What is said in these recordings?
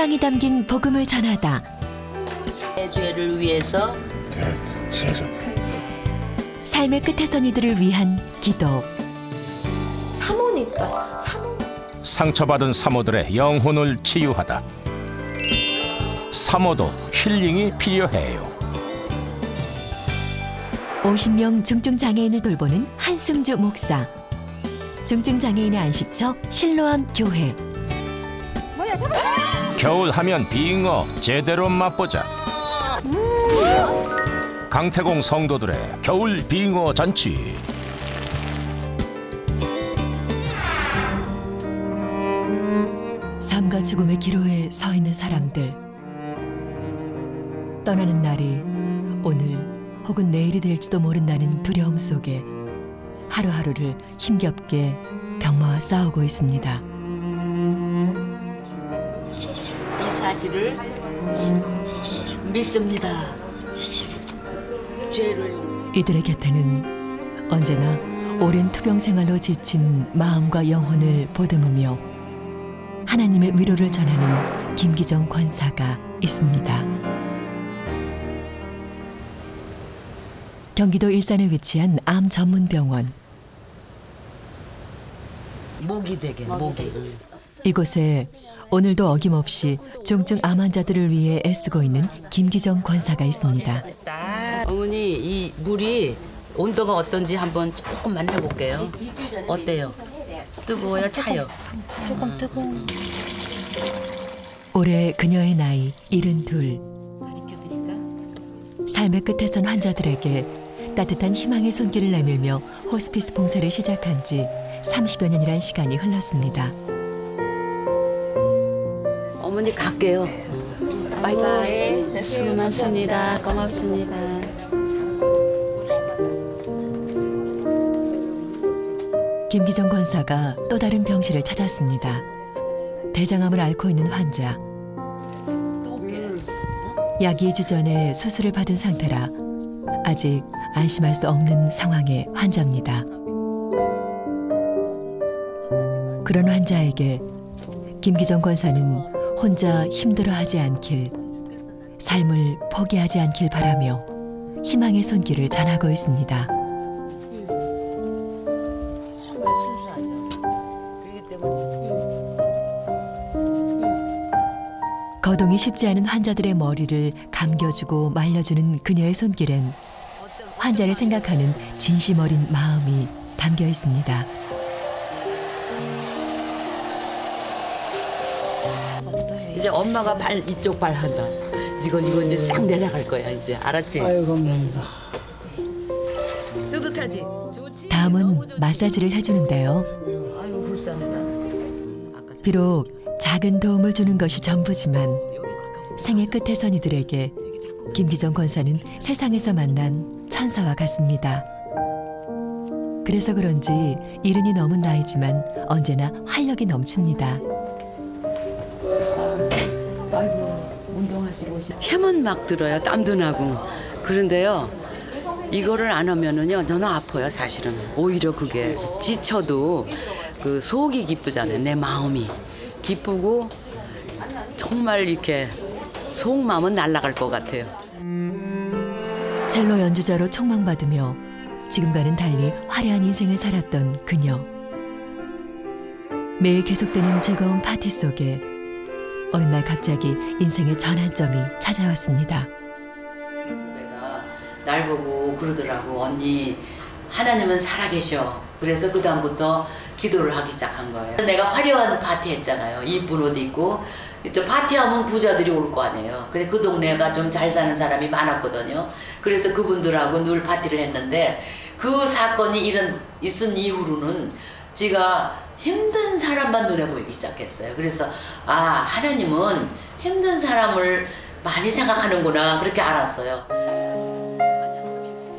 희망이 담긴 복음을 전하다. 대죄를 위해서 삶의 끝에선 이들을 위한 기도. 사모니까 상처받은 사모들의 영혼을 치유하다. 사모도 힐링이 필요해요. 50명 중증장애인을 돌보는 한승주 목사. 중증장애인의 안식처 실로암 교회. 겨울 하면 빙어 제대로 맛보자. 강태공 성도들의 겨울 빙어 잔치. 삶과 죽음의 기로에 서 있는 사람들. 떠나는 날이 오늘 혹은 내일이 될지도 모른다는 두려움 속에 하루하루를 힘겹게 병마와 싸우고 있습니다. 이 사실을 믿습니다. 죄를 용서해. 이들의 곁에는 언제나 오랜 투병 생활로 지친 마음과 영혼을 보듬으며 하나님의 위로를 전하는 김기정 권사가 있습니다. 경기도 일산에 위치한 암 전문 병원. 목이 되게 목이. 이곳에 오늘도 어김없이 중증 암 환자들을 위해 애쓰고 있는 김기정 권사가 있습니다. 어머니 이 물이 온도가 어떤지 한번 조금 만나볼게요. 어때요? 뜨거워요? 차요? 조금 뜨거워. 올해 그녀의 나이 72. 삶의 끝에선 환자들에게 따뜻한 희망의 손길을 내밀며 호스피스 봉사를 시작한 지 30여 년이란 시간이 흘렀습니다. 어머니 갈게요. 바이바이. 수고 많습니다. 고맙습니다. 김기정 권사가 또 다른 병실을 찾았습니다. 대장암을 앓고 있는 환자. 약 2주 전에 수술을 받은 상태라 아직 안심할 수 없는 상황의 환자입니다. 그런 환자에게 김기정 권사는 혼자 힘들어하지 않길, 삶을 포기하지 않길 바라며 희망의 손길을 전하고 있습니다. 거동이 쉽지 않은 환자들의 머리를 감겨주고 말려주는 그녀의 손길엔 환자를 생각하는 진심 어린 마음이 담겨 있습니다. 이제 엄마가 이쪽 발 한다. 이거 이제 싹 내려갈 거야 이제. 알았지? 아유 감사합니다. 뜨뜻하지? 좋지? 다음은 마사지를 해주는데요. 아유 불쌍하다. 비록 작은 도움을 주는 것이 전부지만 생의 끝에 선 이들에게 김기정 권사는 세상에서 만난 천사와 같습니다. 그래서 그런지 70이 넘은 나이지만 언제나 활력이 넘칩니다. 혀만 막 들어요. 땀도 나고. 그런데요. 이거를 안 하면은요. 너무 아파요, 사실은. 오히려 그게 지쳐도 그 속이 기쁘잖아요. 내 마음이 기쁘고 정말 이렇게 속마음은 날아갈 것 같아요. 첼로 연주자로 촉망받으며 지금과는 달리 화려한 인생을 살았던 그녀. 매일 계속되는 즐거운 파티 속에 어느 날 갑자기 인생의 전환점이 찾아왔습니다. 내가 날 보고 그러더라고. 언니 하나님은 살아계셔. 그래서 그 다음부터 기도를 하기 시작한 거예요. 내가 화려한 파티 했잖아요. 이쁜 옷 입고. 또 파티하면 부자들이 올 거 아니에요. 근데 그 동네가 좀 잘 사는 사람이 많았거든요. 그래서 그분들하고 늘 파티를 했는데 그 사건이 있은 이후로는 제가 힘든 사람만 눈에 보이기 시작했어요. 그래서 아, 하나님은 힘든 사람을 많이 생각하는구나 그렇게 알았어요.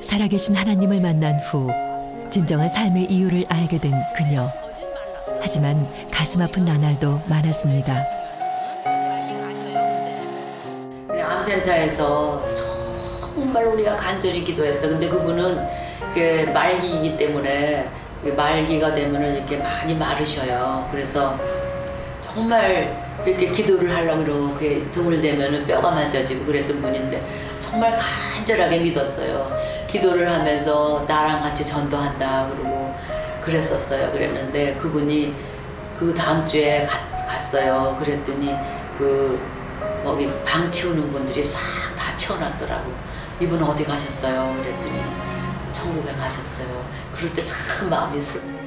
살아계신 하나님을 만난 후 진정한 삶의 이유를 알게 된 그녀. 하지만 가슴 아픈 나날도 많았습니다. 암센터에서 정말 우리가 간절히 기도했어. 근데 그분은 말기이기 때문에 말기가 되면은 이렇게 많이 마르셔요. 그래서 정말 이렇게 기도를 하려고 이렇게 등을 대면은 뼈가 만져지고 그랬던 분인데 정말 간절하게 믿었어요. 기도를 하면서 나랑 같이 전도한다 그러고 그랬었어요. 그랬는데 그분이 그 다음 주에 갔어요. 그랬더니 거기 방 치우는 분들이 싹 다 치워놨더라고. 이분 어디 가셨어요? 그랬더니 천국에 가셨어요. 그럴 때 참 마음이 슬퍼요.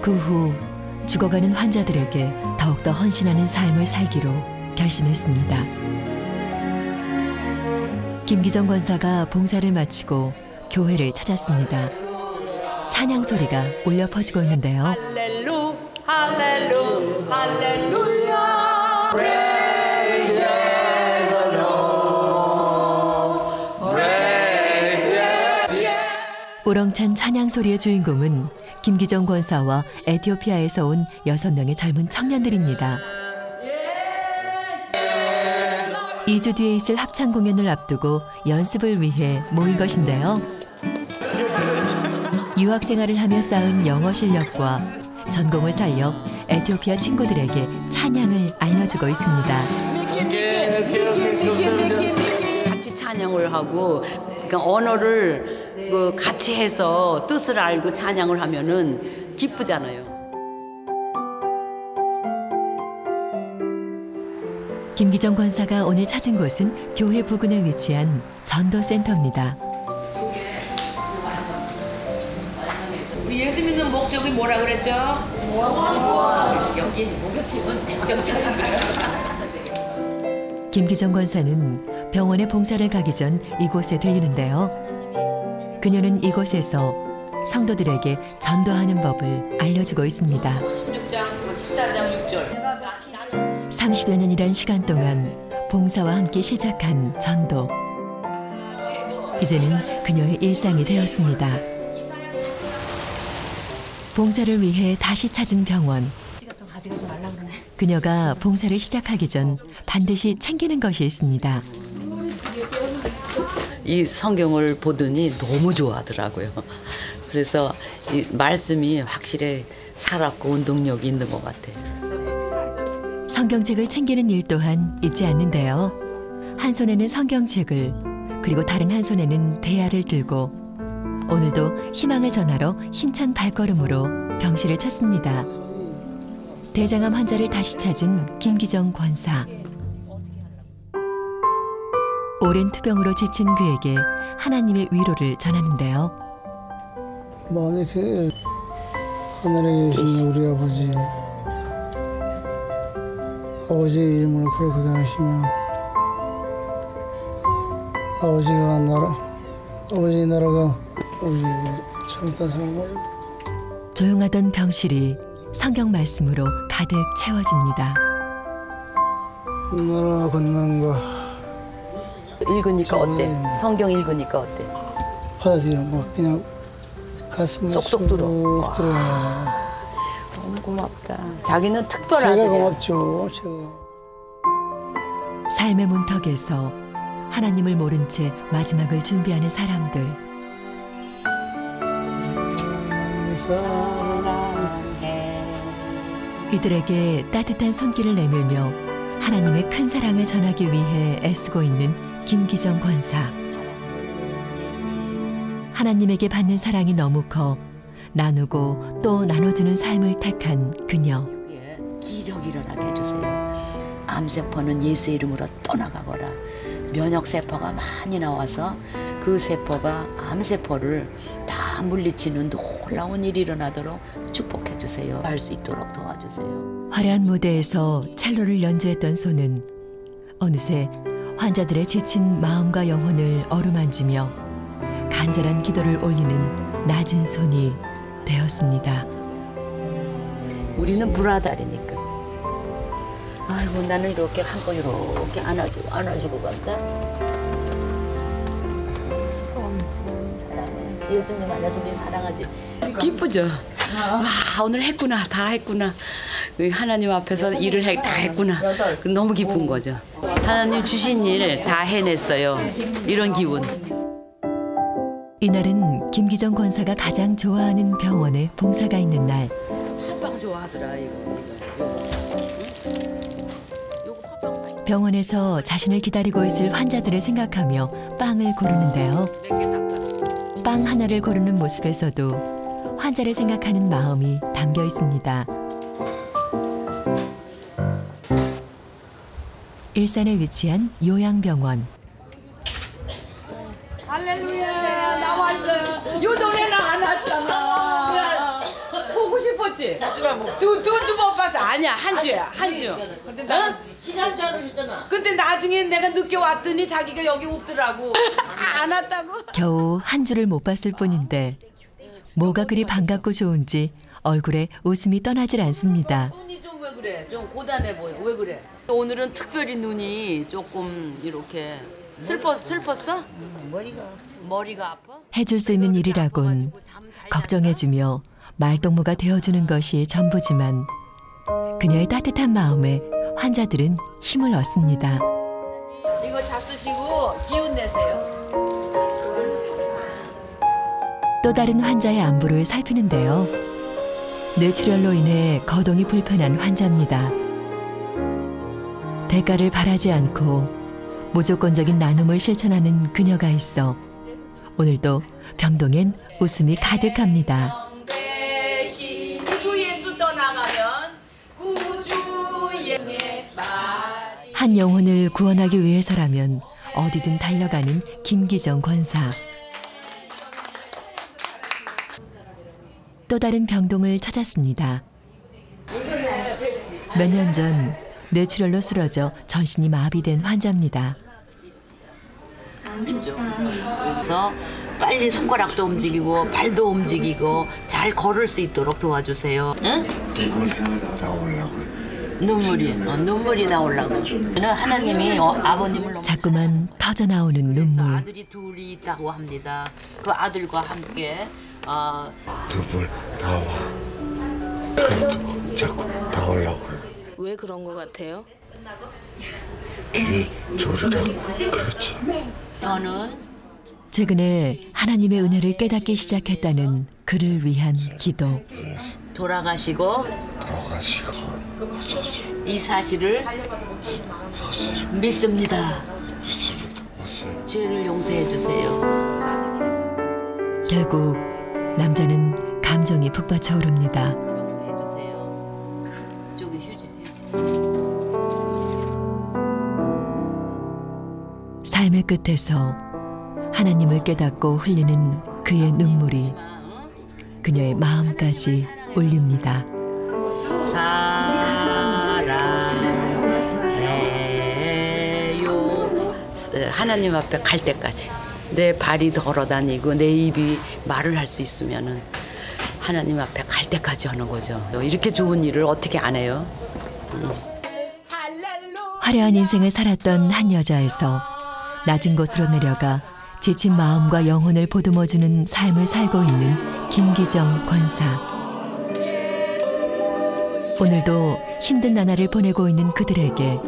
그 후 죽어가는 환자들에게 더욱더 헌신하는 삶을 살기로 결심했습니다. 김기정 권사가 봉사를 마치고 교회를 찾았습니다. 찬양 소리가 울려 퍼지고 있는데요. 할렐루 할렐루 할렐루야. 우렁찬 찬양 소리의 주인공은 김기정 권사와 에티오피아에서 온 6명의 젊은 청년들입니다. 2주 뒤에 있을 합창 공연을 앞두고 연습을 위해 모인 것인데요. 유학 생활을 하며 쌓은 영어 실력과 전공을 살려 에티오피아 친구들에게 찬양을 알려주고 있습니다. 같이 찬양을 하고 그러니까 언어를 같이 해서 뜻을 알고 찬양을 하면은 기쁘잖아요. 김기정 권사가 오늘 찾은 곳은 교회 부근에 위치한 전도센터입니다. 우리 예수 믿는 목적이 뭐라 그랬죠? 여기 목욕팀은 100점 차이고요. 김기정 권사는 병원에 봉사를 가기 전 이곳에 들리는데요. 그녀는 이곳에서 성도들에게 전도하는 법을 알려주고 있습니다. 16장, 14장 6절. 30여 년이란 시간 동안 봉사와 함께 시작한 전도. 이제는 그녀의 일상이 되었습니다. 봉사를 위해 다시 찾은 병원. 그녀가 봉사를 시작하기 전 반드시 챙기는 것이 있습니다. 이 성경을 보더니 너무 좋아하더라고요. 그래서 이 말씀이 확실히 살았고 운동력이 있는 것 같아요. 성경책을 챙기는 일 또한 잊지 않는데요. 한 손에는 성경책을 그리고 다른 한 손에는 대야를 들고 오늘도 희망을 전하러 힘찬 발걸음으로 병실을 찾습니다. 대장암 환자를 다시 찾은 김기정 권사. 오랜 투병으로 지친 그에게 하나님의 위로를 전하는데요. 만약에 하늘에 계신 우리 아버지의 이름을 거룩하게 하시며 아버지의 나라가 우리에게 참다 사랑을. 조용하던 병실이 성경 말씀으로 가득 채워집니다. 나라 건너가 읽으니까 어때? 성경 읽으니까 어때? 받아들여 막 그냥 가슴에 쏙쏙 들어와요. 너무 고맙다. 자기는 특별하게. 제가 고맙죠. 제가. 삶의 문턱에서 하나님을 모른 채 마지막을 준비하는 사람들. 이들에게 따뜻한 손길을 내밀며 하나님의 큰 사랑을 전하기 위해 애쓰고 있는 김기정 권사. 하나님에게 받는 사랑이 너무 커 나누고 또 나눠주는 삶을 택한 그녀. 기적이 일어나게 해주세요. 암세포는 예수 이름으로 떠나가거라. 면역세포가 많이 나와서 그 세포가 암세포를 다 물리치는 놀라운 일이 일어나도록 축복해 주세요. 할 수 있도록 도와주세요. 화려한 무대에서 첼로를 연주했던 손은 어느새 환자들의 지친 마음과 영혼을 어루만지며 간절한 기도를 올리는 낮은 손이 되었습니다. 우리는 불화달이니까. 아이고 나는 이렇게 한번 이렇게 안아주고 간다. 사랑해. 예수님 안아서 우리 사랑하지. 기쁘죠? 아 오늘 했구나. 다 했구나. 하나님 앞에서 일을 다 했구나. 너무 기쁜 거죠. 하나님 주신 일 다 해냈어요. 이런 기분. 이날은 김기정 권사가 가장 좋아하는 병원에 봉사가 있는 날. 한방 좋아하더라 이거. 병원에서 자신을 기다리고 있을 환자들을 생각하며 빵을 고르는데요. 빵 하나를 고르는 모습에서도 환자를 생각하는 마음이 담겨 있습니다. 일산에 위치한 요양병원. 할렐루야, 나 왔어요. 요전에 나 안 왔잖아. 보고 싶었지? 두 주 못 봤어. 아니야, 한 주야, 한 주. 근데 나 시간 자르셨잖아. 근데 나중에 내가 늦게 왔더니 자기가 여기 없더라고. 안 왔다고? 겨우 한 주를 못 봤을 뿐인데 뭐가 그리 반갑고 좋은지 얼굴에 웃음이 떠나질 않습니다. 눈이 좀 왜 그래? 좀 고단해 보여. 왜 그래? 오늘은 특별히 눈이 조금 이렇게 슬펐어? 머리가 아파? 해줄 수 있는 일이라곤 걱정해주며 말동무가 되어주는 것이 전부지만 그녀의 따뜻한 마음에 환자들은 힘을 얻습니다. 이거 잡수시고 기운 내세요. 또 다른 환자의 안부를 살피는데요. 뇌출혈로 인해 거동이 불편한 환자입니다. 대가를 바라지 않고 무조건적인 나눔을 실천하는 그녀가 있어 오늘도 병동엔 웃음이 가득합니다. 구주 예수 떠나가면 구주의 빠지. 한 영혼을 구원하기 위해서라면 어디든 달려가는 김기정 권사. 또 다른 병동을 찾았습니다. 몇 년 전 뇌출혈로 쓰러져 전신이 마비된 환자입니다. 있죠. 그래서 빨리 손가락도 움직이고 발도 움직이고 잘 걸을 수 있도록 도와주세요. 응? 눈물이 나오려고. 하나님이 아버님을 너무 자꾸만 터져나오는 눈물. 아들이 둘이 있다고 합니다. 그 아들과 함께 눈물 나와. 그래도 자꾸 나오려고. 왜 그런 거 같아요? 귀 조리가 그렇지. 저는 최근에 하나님의 은혜를 깨닫기 시작했다는 그를 위한 기도. 돌아가시고 이 사실을 믿습니다. 죄를 용서해 주세요. 결국 남자는 감정이 북받쳐 오릅니다. 용서해 주세요. 저기 휴지. 삶의 끝에서 하나님을 깨닫고 흘리는 그의 눈물이 그녀의 마음까지 울립니다. 사랑해요. 하나님 앞에 갈 때까지 내 발이 걸어다니고 내 입이 말을 할 수 있으면은 하나님 앞에 갈 때까지 하는 거죠. 이렇게 좋은 일을 어떻게 안 해요? 화려한 인생을 살았던 한 여자에서 낮은 곳으로 내려가 지친 마음과 영혼을 보듬어주는 삶을 살고 있는 김기정 권사. 오늘도 힘든 나날을 보내고 있는 그들에게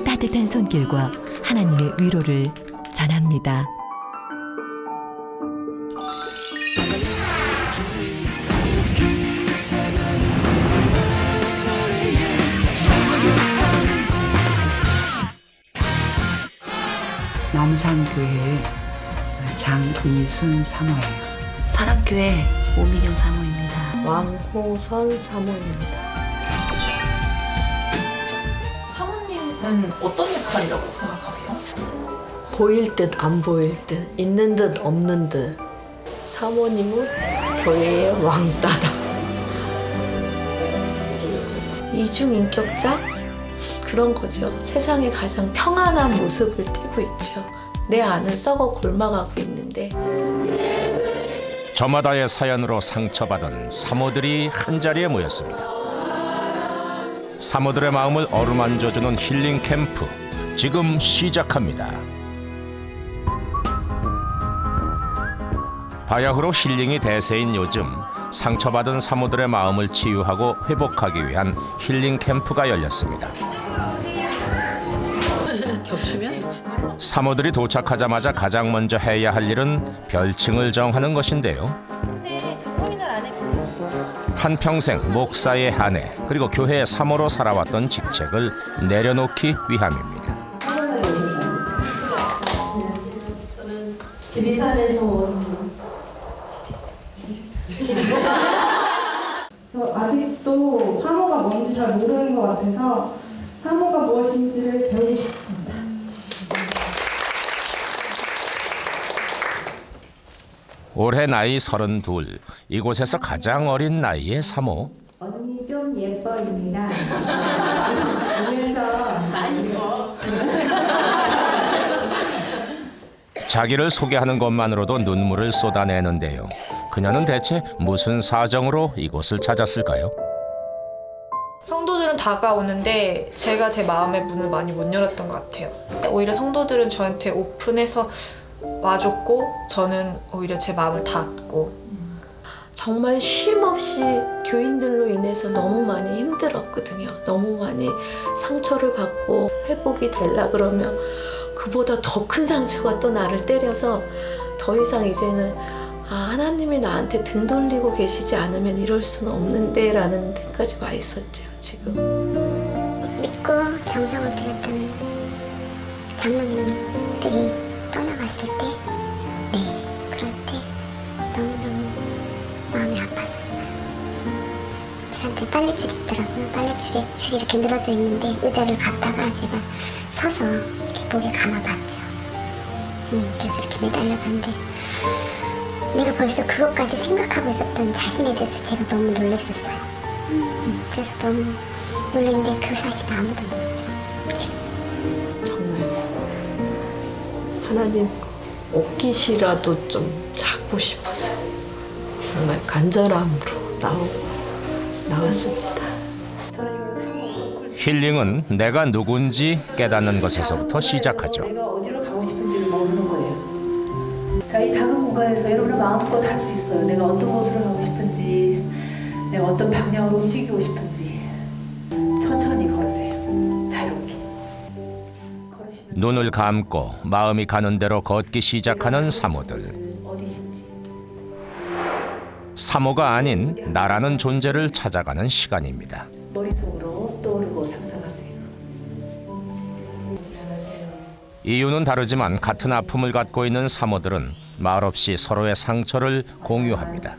따뜻한 손길과 하나님의 위로를 전합니다. 남산교회 장이순 사모예요. 사람교회 오미경 사모입니다. 왕호선 사모입니다. 사모님은 어떤 역할이라고 생각하세요? 보일 듯 안 보일 듯, 있는 듯 없는 듯. 사모님은 교회의 왕따다. 이중인격자? 그런 거죠. 세상에 가장 평안한 모습을 띠고 있죠. 내 안은 썩어 골마가고 있는데. 저마다의 사연으로 상처받은 사모들이 한자리에 모였습니다. 사모들의 마음을 어루만져주는 힐링 캠프 지금 시작합니다. 바야흐로 힐링이 대세인 요즘 상처받은 사모들의 마음을 치유하고 회복하기 위한 힐링 캠프가 열렸습니다. 사모들이 도착하자마자 가장 먼저 해야 할 일은 별칭을 정하는 것인데요. 한평생 목사의 아내 그리고 교회의 사모로 살아왔던 직책을 내려놓기 위함입니다. 아직도 사모가 뭔지 잘 모르는 것 같아서 사모가 무엇인지를 배우고 싶습니다. 올해 나이 32, 이곳에서 가장 어린 나이의 사모. 언니 좀 예뻐입니다. 보면서 많이 예뻐. 자기를 소개하는 것만으로도 눈물을 쏟아내는데요. 그녀는 대체 무슨 사정으로 이곳을 찾았을까요? 성도들은 다가오는데 제가 제 마음의 문을 많이 못 열었던 것 같아요. 오히려 성도들은 저한테 오픈해서 와줬고 저는 오히려 제 마음을 닫고. 정말 쉼 없이 교인들로 인해서 너무 많이 힘들었거든요. 너무 많이 상처를 받고 회복이 되려 그러면 그보다 더 큰 상처가 또 나를 때려서 더 이상 이제는 하나님이 나한테 등 돌리고 계시지 않으면 이럴 수는 없는데 라는 데까지 와 있었죠, 지금. 믿고 정성을 들였던 장로님들이 떠나갔을 때, 그럴 때 너무너무 마음이 아팠었어요. 저한테 빨래줄이 있더라고요. 빨래줄이 줄이 이렇게 늘어져 있는데 의자를 갖다가 제가 서서 이렇게 목에 감아봤죠. 그래서 이렇게 매달려봤는데 내가 벌써 그것까지 생각하고 있었던 자신에 대해서 제가 너무 놀랐었어요. 그래서 너무 놀랐는데 그 사실을 아무도 모르죠. 정말 하나님 옷깃이라도 좀 잡고 싶어서 정말 간절함으로 나왔습니다. 힐링은 내가 누군지 깨닫는 것에서부터 시작하죠. 내가 어디로 가고 싶은지를 모르는 거예요. 자, 이 작은 공간에서 여러분은 마음껏 할 수 있어요. 내가 어떤 곳으로 가고 싶은지, 내가 어떤 방향으로 움직이고 싶은지. 천천히 걸으세요. 자유롭게. 눈을 감고 마음이 가는 대로 걷기 시작하는 사모들. 어디신지. 사모가 아닌 나라는 존재를 찾아가는 시간입니다. 머릿속으로 떠오르고 상상하세요. 이유는 다르지만 같은 아픔을 갖고 있는 사모들은 말없이 서로의 상처를 공유합니다.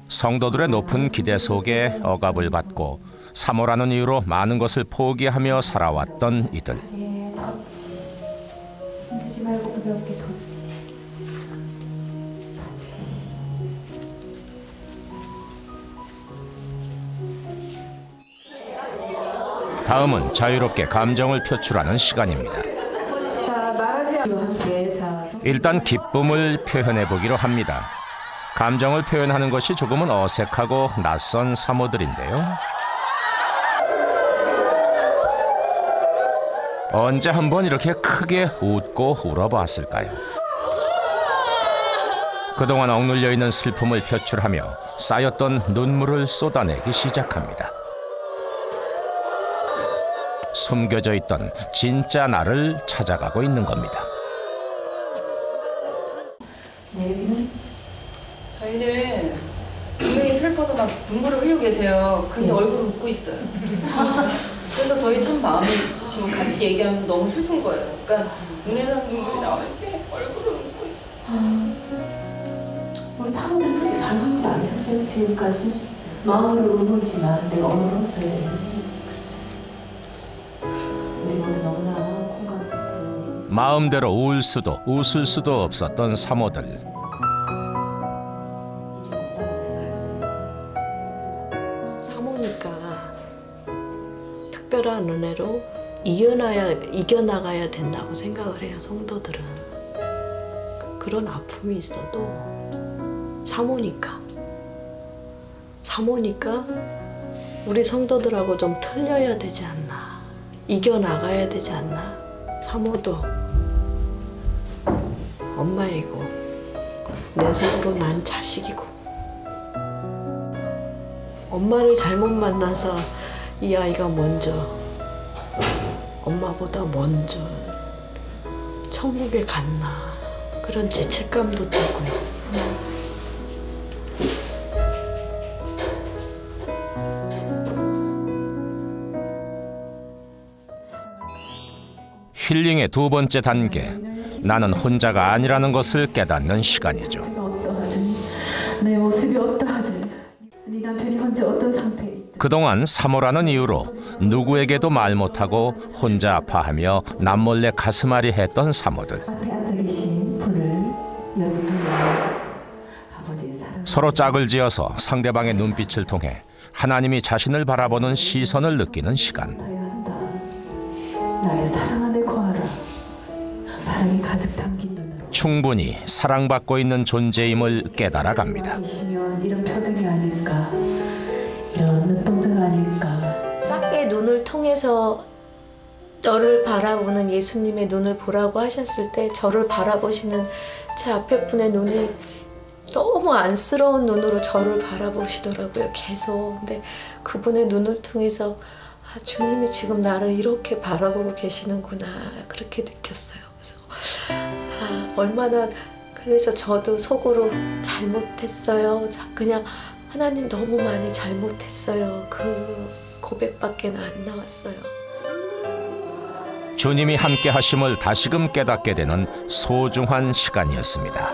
성도들의 높은 기대 속에 억압을 받고 사모라는 이유로 많은 것을 포기하며 살아왔던 이들. 힘주지 말고 부드럽게 덧지. 다음은 자유롭게 감정을 표출하는 시간입니다. 자, 말하지 않고 함께. 자, 일단 기쁨을 표현해 보기로 합니다. 감정을 표현하는 것이 조금은 어색하고 낯선 사모들인데요. 언제 한번 이렇게 크게 웃고 울어봤을까요? 그동안 억눌려 있는 슬픔을 표출하며 쌓였던 눈물을 쏟아내기 시작합니다. 숨겨져 있던 진짜 나를 찾아가고 있는 겁니다. 저희는 분명히 슬퍼서 막 눈물을 흘리고 계세요. 근데 얼굴은 웃고 있어요. 그래서 저희 참 마음이 지금 같이 얘기하면서 너무 슬픈 거예요. 그러니까 눈에서 눈물이 나오는데 얼굴은 웃고 있어요. 우리 사모들 그렇게 살만지 않으셨어요? 지금까지? 마음으로 울고있지만 내가 언어로 없어야 되는데. 우리 모두 너무나 공감했고. 마음대로 울 수도 웃을 수도 없었던 사모들. 사모니까 특별한 은혜로 이겨나가야 된다고 생각을 해요, 성도들은. 그런 아픔이 있어도 사모니까 우리 성도들하고 좀 틀려야 되지 않나, 이겨나가야 되지 않나. 사모도 엄마이고 내 속으로 난 자식이고, 엄마를 잘못 만나서 이 아이가 먼저, 엄마보다 먼저 천국에 갔나, 그런 죄책감도 들고요. 힐링의 두 번째 단계, 나는 혼자가 아니라는 것을 깨닫는 시간이죠. 내 모습이 어떠하지? 네 남편이 혼자 어떤 상태에 있다. 그동안 사모라는 이유로 누구에게도 말 못하고 혼자 아파하며 남몰래 가슴앓이 했던 사모들. 앞에 앉아 계신 분을 열두면 아버지의 사랑. 서로 짝을 지어서 상대방의 눈빛을 통해 하나님이 자신을 바라보는 시선을 느끼는 시간. 나의 사랑 안에 거하라. 사랑이 가득 담긴 눈으로. 충분히 사랑받고 있는 존재임을 깨달아갑니다. 이런 표정이 아닐까, 이런 눈동자가 아닐까. 짝의 눈을 통해서 너를 바라보는 예수님의 눈을 보라고 하셨을 때 저를 바라보시는 제 앞에 분의 눈이 너무 안쓰러운 눈으로 저를 바라보시더라고요, 계속. 근데 그분의 눈을 통해서 아, 주님이 지금 나를 이렇게 바라보고 계시는구나, 그렇게 느꼈어요. 그래서 아, 얼마나, 그래서 저도 속으로 잘못했어요. 그냥 하나님 너무 많이 잘못했어요. 그 고백밖에 안 나왔어요. 주님이 함께 하심을 다시금 깨닫게 되는 소중한 시간이었습니다.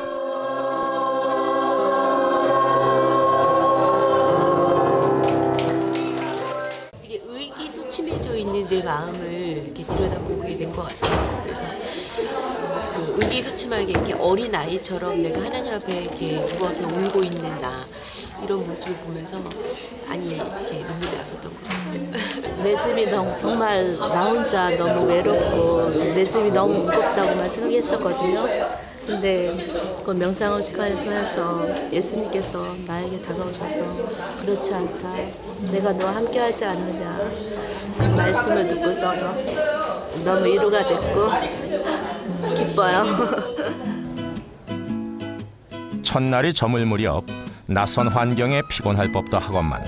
이게 의기소침해져 있는 내 마음을 이렇게 들여다보게 된 것 같아요. 그래서 그 의기소침하게 이렇게 어린 아이처럼 내가 하나님 앞에 이렇게 누워서 울고 있는 나, 이런 모습을 보면서 많이 이렇게 눈물이 났었던 것 같아요. 내 집이 정말 나 혼자 너무 외롭고 내 집이 너무 무겁다고만 생각했었거든요. 근데 그 명상의 시간을 통해서 예수님께서 나에게 다가오셔서 그렇지 않다, 내가 너와 함께 하지 않느냐, 그 말씀을 듣고서 너무 위로가 됐고 기뻐요. 첫날이 저물 무렵 낯선 환경에 피곤할 법도 하건만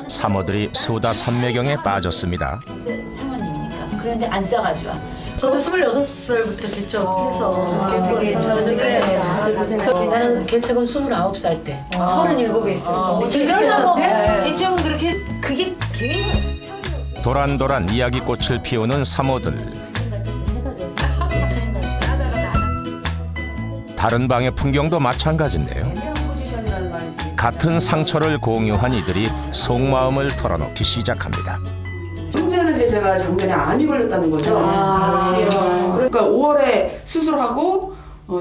사모들이 수다 산매경에 빠졌습니다. 사모님이니까. 그런데 안 싸가지고. 저도 26살부터 개척해서 나는 개척은 29살 때. 37에 있어요. 개척은 그렇게 그게 도란도란 이야기꽃을 피우는 사모들. 다른 방의 풍경도 마찬가지인데요. 같은 상처를 공유한 이들이 속마음을 털어놓기 시작합니다. 문제는 이제 제가 작년에 암이 걸렸다는 거죠. 그러니까 5월에 수술하고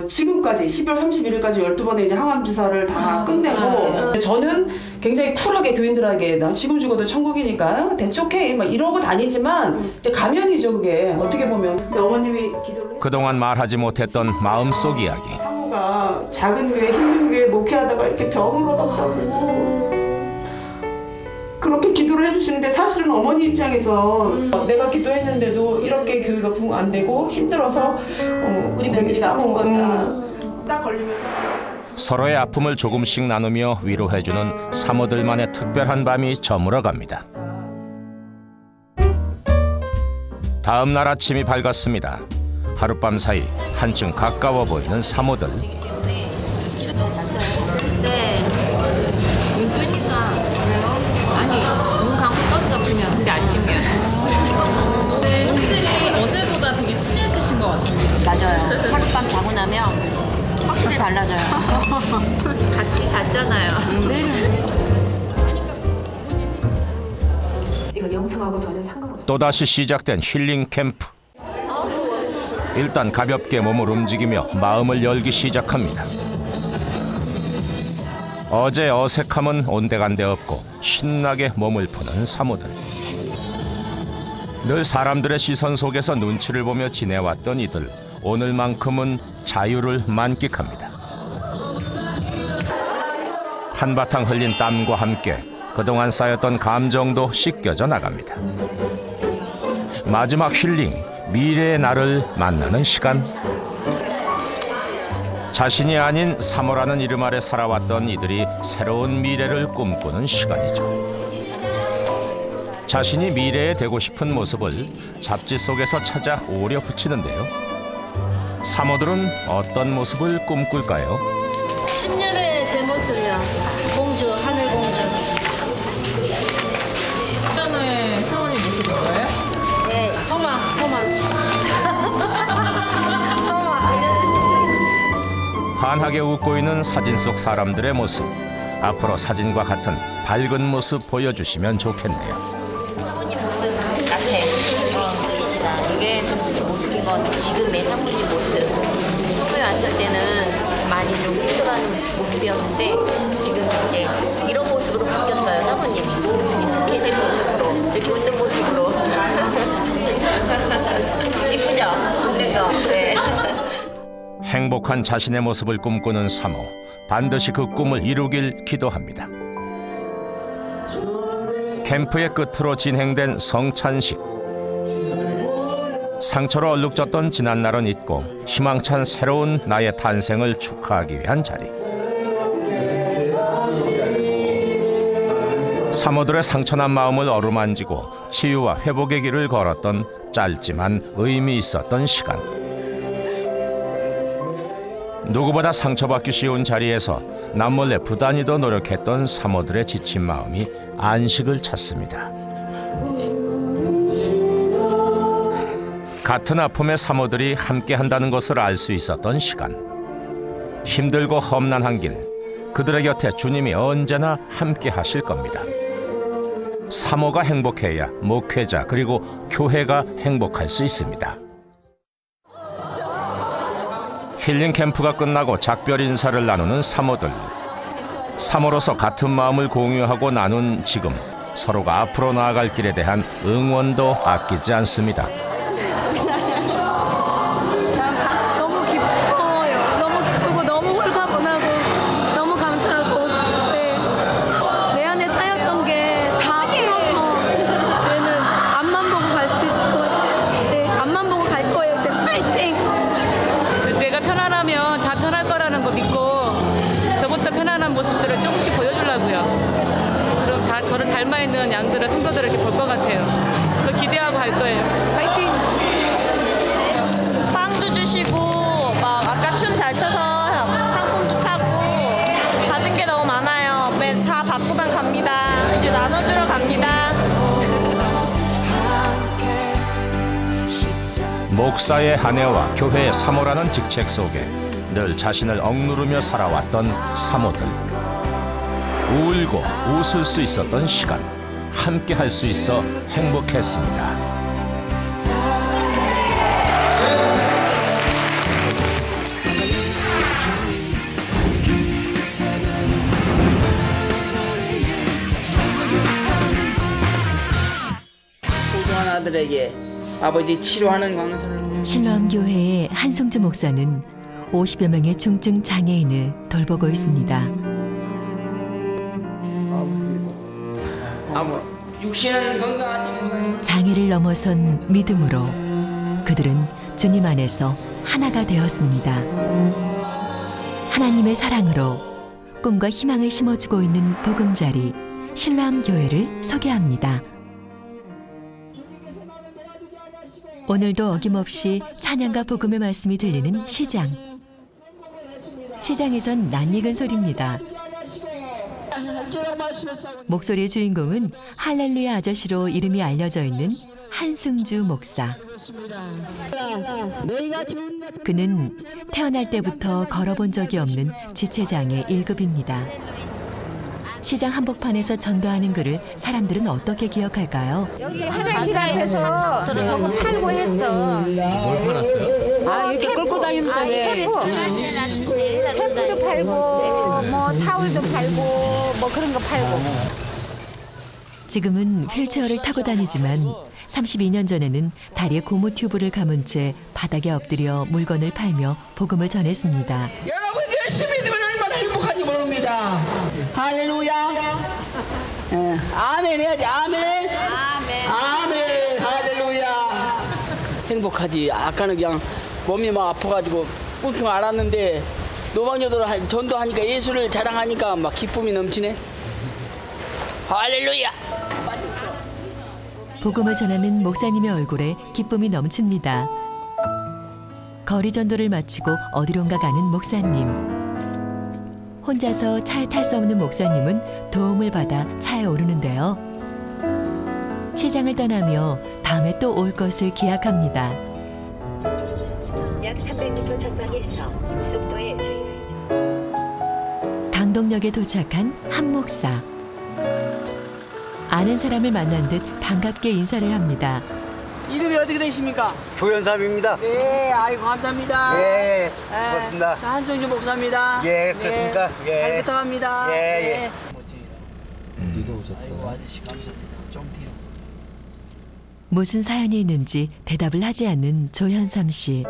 지금까지 12월 31일까지 12번의 이제 항암 주사를 다 끝내고 저는 굉장히 쿨하게 교인들에게 나 지금 죽어도 천국이니까 대체 오케이 막 이러고 다니지만 이제 가면이죠, 그게. 어떻게 보면. 근데 어머님이 기도를 그동안 말하지 못했던 마음속 이야기. 사모가 작은 교회 힘든 교회 목회하다가 이렇게 병을 얻었다고 그렇게 기도를 해주시는데, 사실은 어머니 입장에서 내가 기도했는데도 이렇게 교회가 부흥 안 되고 힘들어서 우리 며느리가 아픈 거다. 딱 걸리면 서로의 아픔을 조금씩 나누며 위로해주는 사모들만의 특별한 밤이 저물어갑니다. 다음 날 아침이 밝았습니다. 하룻밤 사이 한층 가까워 보이는 사모들. 네. 눈 뜨니까. 아니, 눈 감고 떴어 그냥. 근데 안 신기해. 네, 확실히 어제보다 되게 친해지신 것 같아요. 맞아요. 하룻밤 자고 나면 확실히 달라져요. 같이 잤잖아요. 이거 영성하고 전혀 상관없어요. 또다시 시작된 힐링 캠프. 일단 가볍게 몸을 움직이며 마음을 열기 시작합니다. 어제 어색함은 온데간데 없고 신나게 몸을 푸는 사모들. 늘 사람들의 시선 속에서 눈치를 보며 지내왔던 이들, 오늘만큼은 자유를 만끽합니다. 한바탕 흘린 땀과 함께 그동안 쌓였던 감정도 씻겨져 나갑니다. 마지막 힐링, 미래의 나를 만나는 시간. 자신이 아닌 사모라는 이름 아래 살아왔던 이들이 새로운 미래를 꿈꾸는 시간이죠. 자신이 미래에 되고 싶은 모습을 잡지 속에서 찾아 오려 붙이는데요. 사모들은 어떤 모습을 꿈꿀까요? 10년 후에 제 모습이요. 공주, 하늘 공주. 10년 후에 사모님 모습인 거예요? 네, 소망. 환하게 웃고 있는 사진 속 사람들의 모습. 앞으로 사진과 같은 밝은 모습 보여주시면 좋겠네요. 사모님 모습 같아. 계시다. 이게 사모님 모습인 것 같아. 지금의 사모님 모습. 처음에 왔을 때는 많이 좀 힘들어하는 모습이었는데 지금 이제 이런 모습으로 바뀌었어요. 사모님. 계신 모습으로. 이렇게 웃는 모습으로. 이쁘죠? 웃는 거. 네. 행복한 자신의 모습을 꿈꾸는 사모. 반드시 그 꿈을 이루길 기도합니다. 캠프의 끝으로 진행된 성찬식. 상처로 얼룩졌던 지난날은 잊고 희망찬 새로운 나의 탄생을 축하하기 위한 자리. 사모들의 상처난 마음을 어루만지고 치유와 회복의 길을 걸었던 짧지만 의미 있었던 시간. 누구보다 상처받기 쉬운 자리에서 남몰래 부단히도 노력했던 사모들의 지친 마음이 안식을 찾습니다. 같은 아픔의 사모들이 함께한다는 것을 알 수 있었던 시간. 힘들고 험난한 길, 그들의 곁에 주님이 언제나 함께 하실 겁니다. 사모가 행복해야 목회자 그리고 교회가 행복할 수 있습니다. 힐링 캠프가 끝나고 작별 인사를 나누는 사모들. 사모로서 같은 마음을 공유하고 나눈 지금 서로가 앞으로 나아갈 길에 대한 응원도 아끼지 않습니다. 너무 기뻐요. 너무 기쁘고 너무 홀가분하고 너무 감사하고 내 안에 쌓였던 게 다 풀어서 얘는 앞만 보고 갈 수 있을 것 같아요. 네, 앞만 보고 갈 거예요. 이제 파이팅! 내가 편안하면 다 편할 거라는 거 믿고 저보다 편안한 모습들을 조금씩 보여주려고요. 그럼 다 저를 닮아 있는 양들을 성도들을 이렇게 볼 것 같아요. 그 기대하고 갈 거예요. 파이팅! 빵도 주시고 막 아까 춤 잘 춰서 상품도 타고 받은 게 너무 많아요. 다 받고만 갑니다. 이제 나눠주러 갑니다. 목사의 아내와 교회의 사모라는 직책 속에 늘 자신을 억누르며 살아왔던 사모들. 울고 웃을 수 있었던 시간, 함께 할 수 있어 행복했습니다. 소중한 아들에게 아버지 치료하는 강사를 신라암교회의 한승주 목사는 50여 명의 중증 장애인을 돌보고 있습니다. 육신은 건강하지 못하지만 장애를 넘어선 믿음으로 그들은 주님 안에서 하나가 되었습니다. 하나님의 사랑으로 꿈과 희망을 심어주고 있는 보금자리 신라암교회를 소개합니다. 오늘도 어김없이 찬양과 복음의 말씀이 들리는 시장. 시장에선 낯익은 소리입니다. 목소리의 주인공은 할렐루야 아저씨로 이름이 알려져 있는 한승주 목사. 그는 태어날 때부터 걸어본 적이 없는 지체장애 1급입니다. 시장 한복판에서 전도하는 그를 사람들은 어떻게 기억할까요? 여기 화장실 앞에서 저거 팔고 했어. 뭘 팔았어요? 아 이렇게 끌고 다니면서 왜? 템프도 팔고 뭐 타올도 팔고 뭐 그런 거 팔고. 지금은 휠체어를 타고 다니지만 32년 전에는 다리에 고무 튜브를 감은 채 바닥에 엎드려 물건을 팔며 복음을 전했습니다. 여러분 열심히 되면 얼마나 행복한지 모릅니다. 할렐루야. 아멘 해야지. 아멘. 아멘. 할렐루야. 행복하지. 아까는 그냥 몸이 막 아파가지고 끙끙 앓았는데 노방녀들 전도하니까 예수를 자랑하니까 막 기쁨이 넘치네. 할렐루야. 복음을 전하는 목사님의 얼굴에 기쁨이 넘칩니다. 거리 전도를 마치고 어디론가 가는 목사님. 혼자서 차에 탈 수 없는 목사님은 도움을 받아 차에 오르는데요. 시장을 떠나며 다음에 또 올 것을 기약합니다. 약 300m 전방에서 속도에 원동역에 도착한 한 목사. 아는 사람을 만난 듯 반갑게 인사를 합니다. 이름이 어떻게 되십니까? 조연삼입니다. 네, 아이고 감사합니다. 예, 고맙습니다. 저 한성주 목사입니다. 예, 그렇습니까? 네, 예. 잘 부탁합니다. 예, 어디서 오셨어요? 아저씨 감사합니다. 좀 뒤로. 무슨 사연이 있는지 대답을 하지 않는 조현삼 씨.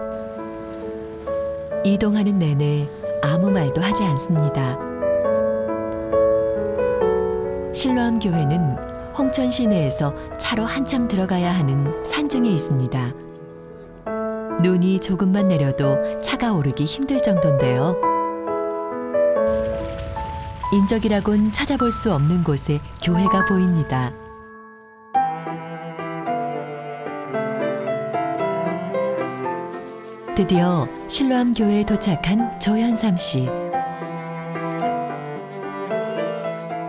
이동하는 내내 아무 말도 하지 않습니다. 실로암 교회는 홍천 시내에서 차로 한참 들어가야 하는 산중에 있습니다. 눈이 조금만 내려도 차가 오르기 힘들 정도인데요. 인적이라곤 찾아볼 수 없는 곳에 교회가 보입니다. 드디어 실로암 교회에 도착한 조현삼 씨.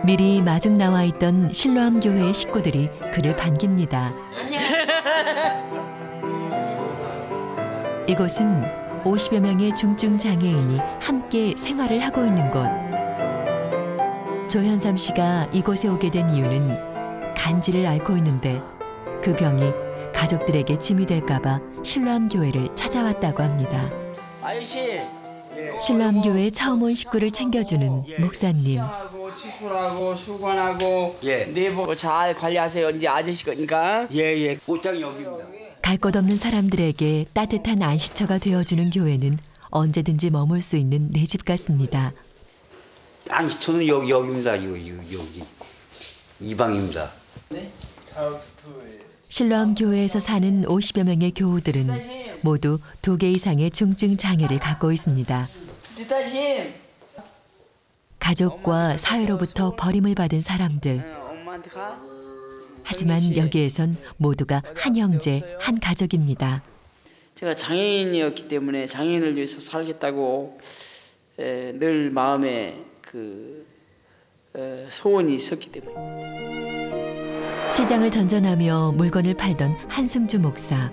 미리 마중 나와 있던 실로암 교회의 식구들이 그를 반깁니다. 이곳은 50여 명의 중증 장애인이 함께 생활을 하고 있는 곳. 조현삼 씨가 이곳에 오게 된 이유는 간질을 앓고 있는데 그 병이 가족들에게 짐이 될까봐 실로암 교회를 찾아왔다고 합니다. 아저씨. 실로암 교회에 처음 온 식구를 챙겨주는 목사님. 치수하고 수건하고 내복 잘 관리하세요. 이제 아저씨 거니까. 예, 옷장이 여기입니다. 갈 곳 없는 사람들에게 따뜻한 안식처가 되어주는 교회는 언제든지 머물 수 있는 내 집 같습니다. 안식처는 여기입니다. 여기 이 방입니다. 실로암 교회에서 사는 50여 명의 교우들은 모두 2개 이상의 중증 장애를 갖고 있습니다. 디타신. 가족과 사회로부터 버림을 받은 사람들. 엄마한테 가. 하지만 여기에선 모두가 한 형제, 한 가족입니다. 제가 장애인이었기 때문에 장애인을 위해서 살겠다고 늘 마음에 소원이 있었기 때문에. 시장을 전전하며 물건을 팔던 한승주 목사.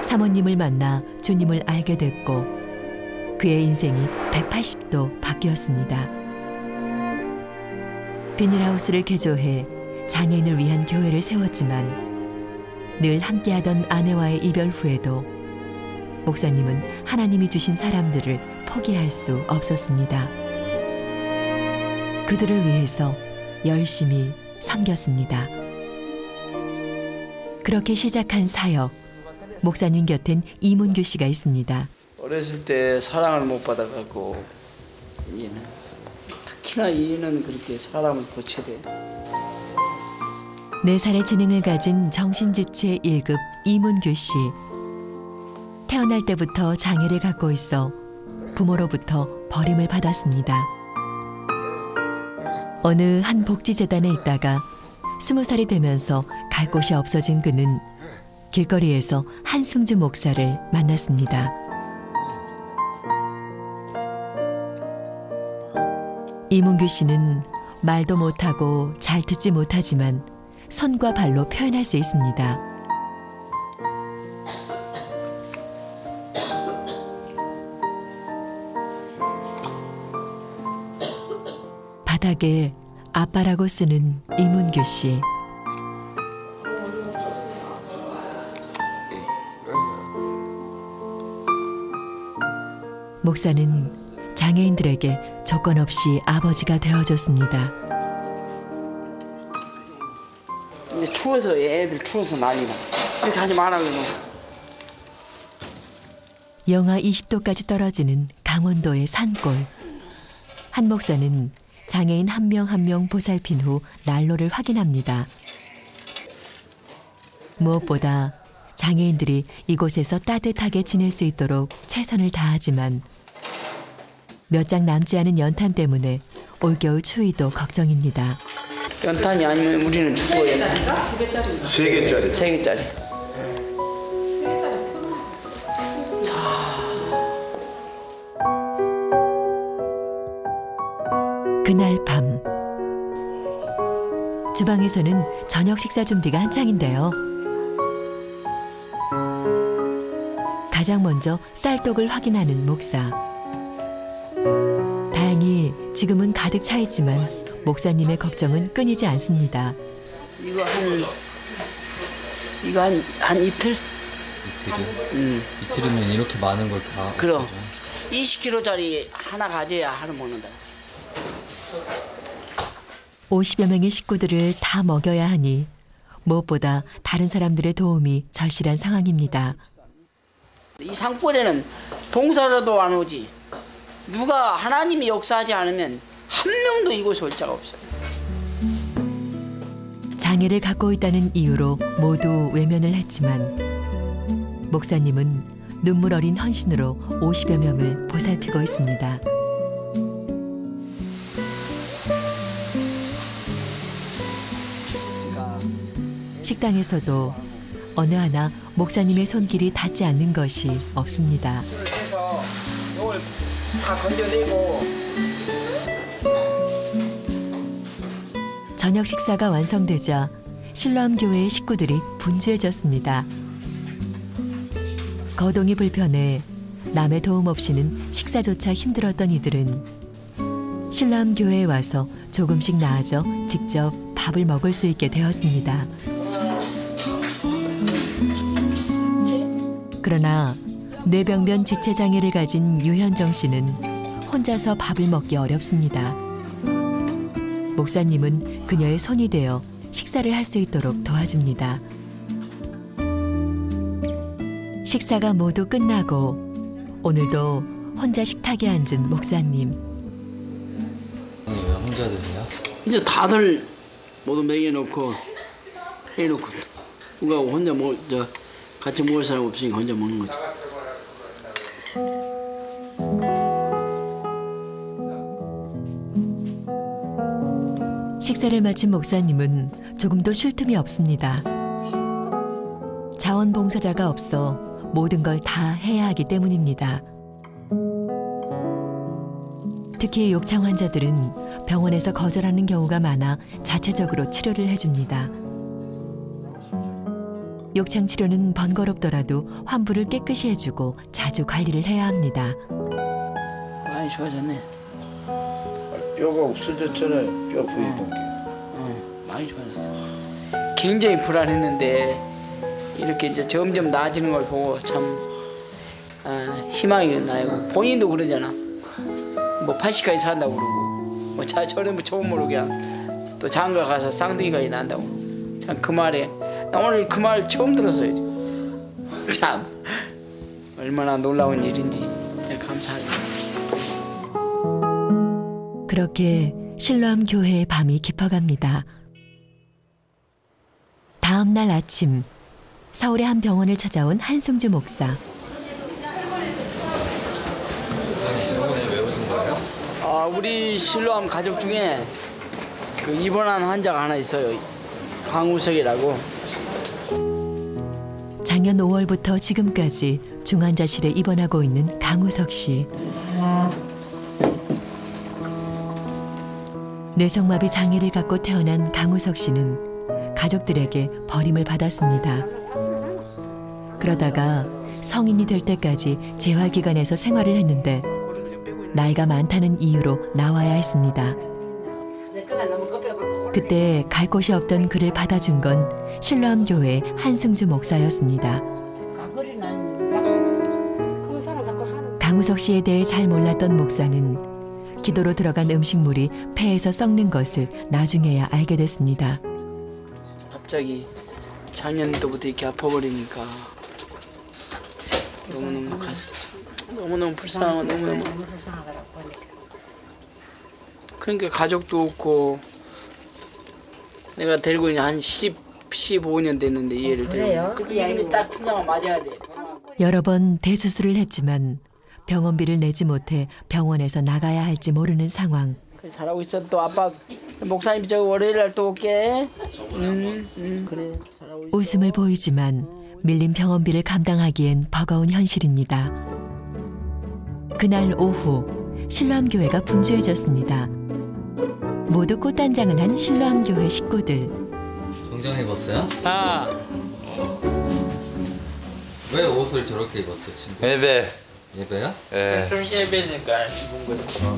사모님을 만나 주님을 알게 됐고 그의 인생이 180도 바뀌었습니다. 비닐하우스를 개조해 장애인을 위한 교회를 세웠지만 늘 함께하던 아내와의 이별 후에도 목사님은 하나님이 주신 사람들을 포기할 수 없었습니다. 그들을 위해서 열심히 섬겼습니다. 그렇게 시작한 사역. 목사님 곁엔 이문규 씨가 있습니다. 어렸을 때 사랑을 못 받아갖고 특히나 얘는 그렇게 사람을 고쳐야 돼. 4살의 지능을 가진 정신지체 1급 이문규 씨. 태어날 때부터 장애를 갖고 있어 부모로부터 버림을 받았습니다. 어느 한 복지재단에 있다가 20살이 되면서 갈 곳이 없어진 그는 길거리에서 한승주 목사를 만났습니다. 이문규 씨는 말도 못하고 잘 듣지 못하지만 손과 발로 표현할 수 있습니다. 바닥에 아빠라고 쓰는 이문규 씨. 목사는 장애인들에게 조건 없이 아버지가 되어줬습니다. 근데 추워서 애들 추워서 난리나. 이렇게 하지 말라고. 영하 20도까지 떨어지는 강원도의 산골. 한 목사는 장애인 한 명 한 명 보살핀 후 난로를 확인합니다. 무엇보다 장애인들이 이곳에서 따뜻하게 지낼 수 있도록 최선을 다하지만 몇 장 남지 않은 연탄 때문에 올겨울 추위도 걱정입니다. 연탄이 아니면 우리는 죽어야 돼. 3개짜리. 3개짜리. 그날 밤 주방에서는 저녁 식사 준비가 한창인데요. 가장 먼저 쌀떡을 확인하는 목사. 다행히 지금은 가득 차 있지만 목사님의 걱정은 끊이지 않습니다. 이거 한 이틀? 이틀이요? 이틀이면 이렇게 많은 걸 다. 그럼 20kg짜리 하나 가져야 하루 먹는다. 50여 명의 식구들을 다 먹여야 하니 무엇보다 다른 사람들의 도움이 절실한 상황입니다. 이 산골에는 봉사자도 안 오지. 누가 하나님이 역사하지 않으면 한 명도 이곳에 올 자가 없어요. 장애를 갖고 있다는 이유로 모두 외면을 했지만 목사님은 눈물 어린 헌신으로 50여 명을 보살피고 있습니다. 식당에서도 어느 하나 목사님의 손길이 닿지 않는 것이 없습니다. 그래서 이걸 다 건져내고 저녁 식사가 완성되자 실로암 교회의 식구들이 분주해졌습니다. 거동이 불편해 남의 도움 없이는 식사조차 힘들었던 이들은 실로암 교회에 와서 조금씩 나아져 직접 밥을 먹을 수 있게 되었습니다. 그러나 뇌병변 지체장애를 가진 유현정 씨는 혼자서 밥을 먹기 어렵습니다. 목사님은 그녀의 손이 되어 식사를 할 수 있도록 도와줍니다. 식사가 모두 끝나고 오늘도 혼자 식탁에 앉은 목사님. 왜 혼자 드세요? 이제 다들 모두 먹여놓고 해놓고 누가 혼자 같이 먹을 사람 없으니까 혼자 먹는 거죠. 식사를 마친 목사님은 조금도 쉴 틈이 없습니다. 자원봉사자가 없어 모든 걸 다 해야 하기 때문입니다. 특히 욕창 환자들은 병원에서 거절하는 경우가 많아 자체적으로 치료를 해줍니다. 욕창 치료는 번거롭더라도 환부를 깨끗이 해주고 자주 관리를 해야 합니다. 많이 좋아졌네. 뼈가 없어졌잖아요. 뼈 부위동기. 많이 좋아졌어. 굉장히 불안했는데 이렇게 이제 점점 나아지는 걸 보고 참 희망이 나요. 본인도 그러잖아. 뭐 80까지 산다고 그러고 뭐 저는 처음 모르게 그냥 또 장가 가서 쌍둥이가 난다고. 참 그 말에 나 오늘 그 말 처음 들었어요. 참 얼마나 놀라운 일인지 감사합니다. 그렇게 실로암 교회의 밤이 깊어갑니다. 다음 날 아침 서울의 한 병원을 찾아온 한승주 목사. 왜 오신 거예요? 우리 실로암 가족 중에 그 입원한 환자가 하나 있어요. 강우석이라고. 작년 5월부터 지금까지 중환자실에 입원하고 있는 강우석 씨. 뇌성마비 장애를 갖고 태어난 강우석 씨는 가족들에게 버림을 받았습니다. 그러다가 성인이 될 때까지 재활기관에서 생활을 했는데 나이가 많다는 이유로 나와야 했습니다. 그때 갈 곳이 없던 그를 받아준 건 실로암 교회 한승주 목사였습니다. 강우석 씨에 대해 잘 몰랐던 목사는 기도로 들어간 음식물이 폐에서 썩는 것을 나중에야 알게 됐습니다. 갑자기 작년도부터 이렇게 아파버리니까 너무너무 가슴 너무너무 불쌍하고 너무너무 그러니까 가족도 없고 내가 데리고 있는 한 15년 됐는데 얘를 데리고 그 이름이 딱 그냥 맞아야 돼. 여러 번 대수술을 했지만 병원비를 내지 못해 병원에서 나가야 할지 모르는 상황. 그래, 잘하고 있어. 또 아빠 목사님 저 월요일 날 또 올게. 그래 잘하고 있어. 웃음을 보이지만 밀린 병원비를 감당하기엔 버거운 현실입니다. 그날 오후 실로암 교회가 분주해졌습니다. 모두 꽃단장을 한 실로암 교회 식구들. 정장 입었어요? 왜 옷을 저렇게 입었어요, 친구? 예배. 예배요? 예. 좀 예배니까 입은 거죠.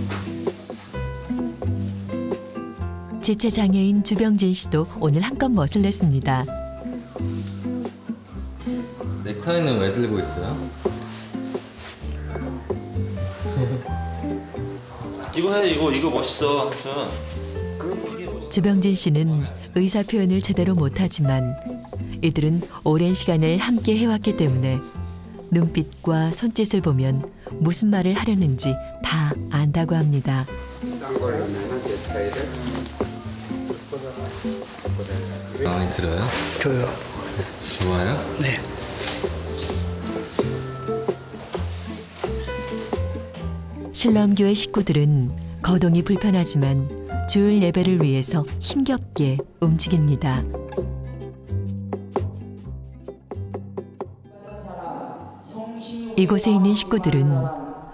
지체 장애인 주병진 씨도 오늘 한껏 멋을 냈습니다. 넥타이는 왜 들고 있어요? 이거 해, 이거 멋있어. 주병진 씨는 의사 표현을 제대로 못하지만 이들은 오랜 시간을 함께 해왔기 때문에 눈빛과 손짓을 보면 무슨 말을 하려는지 다 안다고 합니다. 마음에 들어요? 줘요. 좋아요? 네. 신람교회 식구들은 거동이 불편하지만 주일 예배를 위해서 힘겹게 움직입니다. 이곳에 있는 식구들은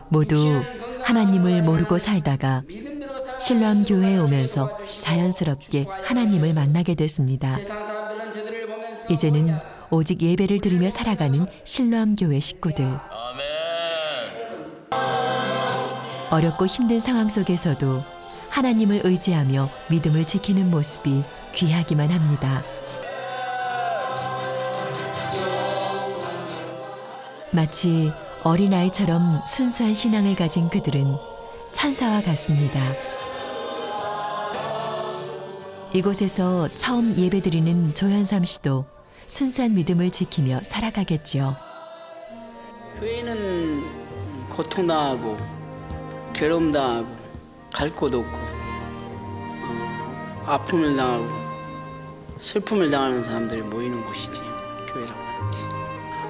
모두 하나님을 모르고 살다가 신람교회에 오면서 자연스럽게 하나님을 만나게 됐습니다. 이제는 오직 예배를 드리며 살아가는 신람교회 식구들. 어렵고 힘든 상황 속에서도 하나님을 의지하며 믿음을 지키는 모습이 귀하기만 합니다. 마치 어린아이처럼 순수한 신앙을 가진 그들은 천사와 같습니다. 이곳에서 처음 예배드리는 조현삼 씨도 순수한 믿음을 지키며 살아가겠죠. 교회는 고통당하고 괴로움당하고 갈 곳 없고 아픔을 당하고 슬픔을 당하는 사람들이 모이는 곳이지, 교회라고 하는 것이.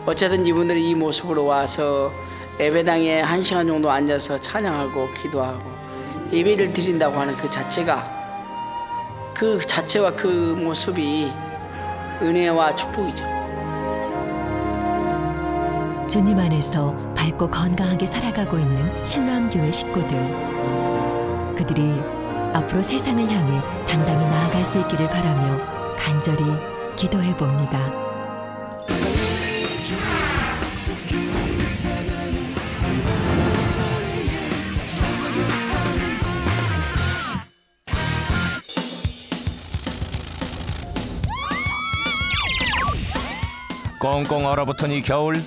어쨌든 이분들이 이 모습으로 와서 예배당에 1시간 정도 앉아서 찬양하고 기도하고 예배를 드린다고 하는 그 자체가, 그 자체와 그 모습이 은혜와 축복이죠. 주님 안에서 밝고 건강하게 살아가고 있는 신랑교회 식구들. 그들이 앞으로 세상을 향해 당당히 나아갈 수 있기를 바라며 간절히 기도해 봅니다. 꽁꽁 얼어붙은 이 겨울.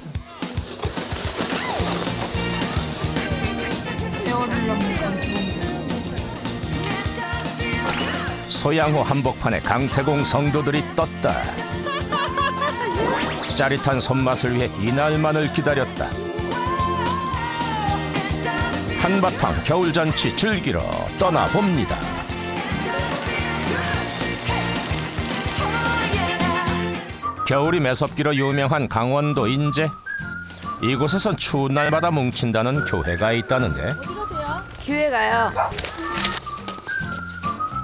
소양호 한복판에 강태공 성도들이 떴다. 짜릿한 손맛을 위해 이날만을 기다렸다. 한바탕 겨울잔치 즐기러 떠나봅니다. 겨울이 매섭기로 유명한 강원도 인제. 이곳에선 추운 날마다 뭉친다는 교회가 있다는데. 어디 가세요? 교회 가요.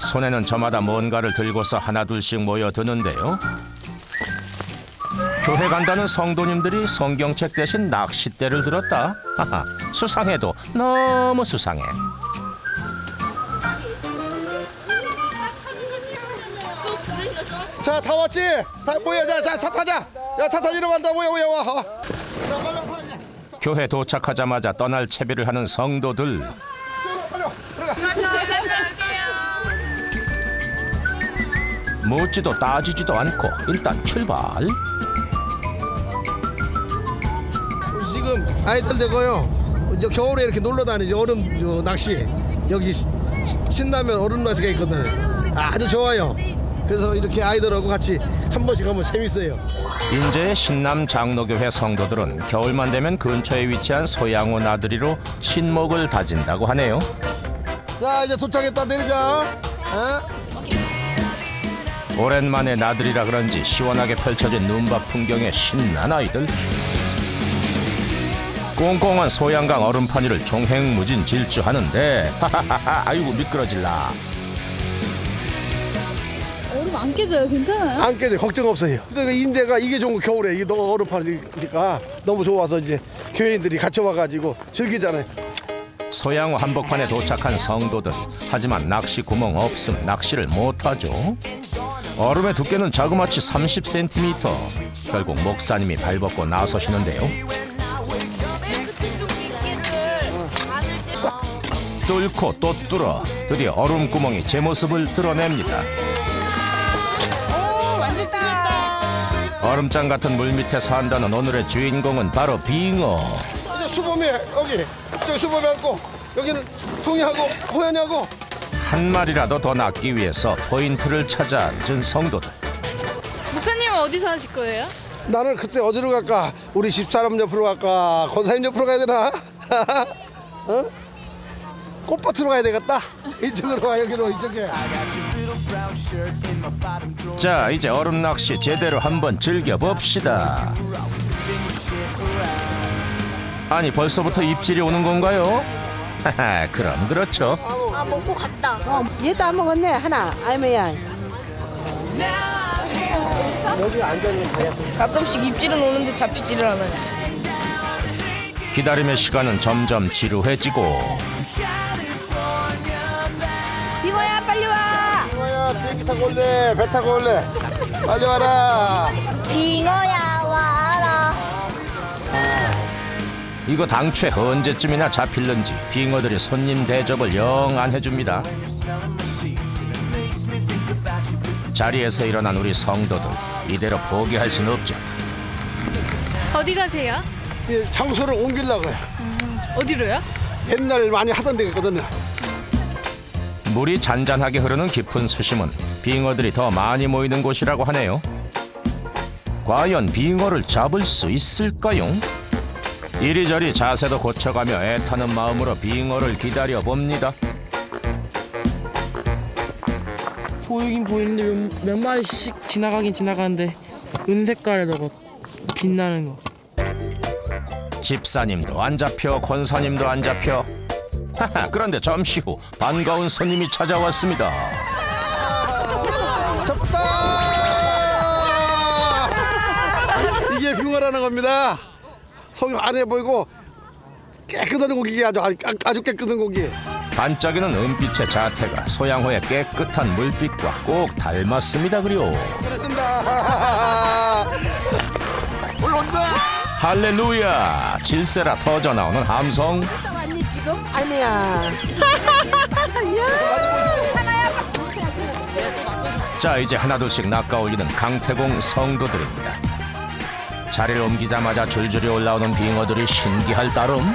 손에는 저마다 뭔가를 들고서 하나둘씩 모여드는데요. 교회 간다는 성도님들이 성경책 대신 낚싯대를 들었다. 하하, 수상해도 너무 수상해. 자, 다 왔지? 다 모여, 자, 차 타자. 야, 차 타지러 간다. 모여, 와. 자, 빨리 타 이제. 교회 도착하자마자 떠날 채비를 하는 성도들. 묻지도 따지지도 않고 일단 출발. 지금 아이들 되고요. 이제 겨울에 이렇게 놀러 다니죠. 얼음 낚시. 여기 신라면 얼음 낚시가 있거든. 아주 좋아요. 그래서 이렇게 아이들하고 같이 한 번씩 하면 재밌어요. 인제의 신남 장로교회 성도들은 겨울만 되면 근처에 위치한 소양호 나들이로 친목을 다진다고 하네요. 자, 이제 도착했다. 내리자. 오랜만에 나들이라 그런지 시원하게 펼쳐진 눈밭 풍경에 신난 아이들. 꽁꽁한 소양강 얼음판 위를 종횡무진 질주하는데 하하하하, 아이고 미끄러질라. 얼음 안 깨져요? 괜찮아요? 안 깨져. 걱정 없어요. 그러니까 인제가 이게 좋은 거. 겨울에 이게 너무 얼음판이니까 너무 좋아서 이제 교회인들이 같이 와가지고 즐기잖아요. 소양호 한복판에 도착한 성도들. 하지만 낚시 구멍 없음 낚시를 못하죠. 얼음의 두께는 자그마치 30cm. 결국 목사님이 발벗고 나서시는데요. 뚫고 또 뚫어 드디어 얼음구멍이 제 모습을 드러냅니다. 완전 뜨겁다. 얼음장 같은 물 밑에 산다는 오늘의 주인공은 바로 빙어. 이제 수범이 여기 저기 수범이 하고 여기는 통이하고 호연이하고. 한 마리라도 더 낫기 위해서 포인트를 찾아 앉은 성도들. 목사님은 어디서 하실 거예요? 나는 그때 어디로 갈까? 우리 집사람 옆으로 갈까? 권사님 옆으로 가야 되나? 어? 꽃밭으로 가야 되겠다. 이쪽으로 와 여기로 이쪽에. 자, 이제 얼음 낚시 제대로 한번 즐겨봅시다. 아니, 벌써부터 입질이 오는 건가요? 하하, 그럼 그렇죠. 아, 먹고 갔다. 얘도 안 먹었네 하나. 아이매야. 여기 앉아있는 가끔씩 입질은 오는데 잡히지를 않아요. 기다림의 시간은 점점 지루해지고. 빙어야 빨리 와. 빙어야 비행기 타고 올래? 배 타고 올래? 빨리 와라. 빙어야 와라. 이거 당최 언제쯤이나 잡힐는지 빙어들이 손님 대접을 영 안 해줍니다. 자리에서 일어난 우리 성도들, 이대로 포기할 수는 없죠. 어디 가세요? 장소를 옮기려고요. 어디로요? 옛날 많이 하던 데가 있거든요. 물이 잔잔하게 흐르는 깊은 수심은 빙어들이 더 많이 모이는 곳이라고 하네요. 과연 빙어를 잡을 수 있을까요? 이리저리 자세도 고쳐가며 애타는 마음으로 빙어를 기다려봅니다. 보이긴 보이는데 몇 마리씩 지나가긴 지나가는데 은색깔에 저거 빛나는 거. 집사님도 안 잡혀, 권사님도 안 잡혀. 하하, 그런데 잠시 후 반가운 손님이 찾아왔습니다. 잡았다! 이게 빙어라는 겁니다. 속이 안해 보이고 깨끗한 고기, 아주 깨끗한 고기. 반짝이는 은빛의 자태가 소양호의 깨끗한 물빛과 꼭 닮았습니다. 그리고 그렇습니다. 올라온다. 할렐루야! 질세라 터져나오는 함성. 왔니 지금? 아이매야. 자, 이제 하나둘씩 낚아올리는 강태공 성도들입니다. 자리를 옮기자마자 줄줄이 올라오는 빙어들이 신기할 따름.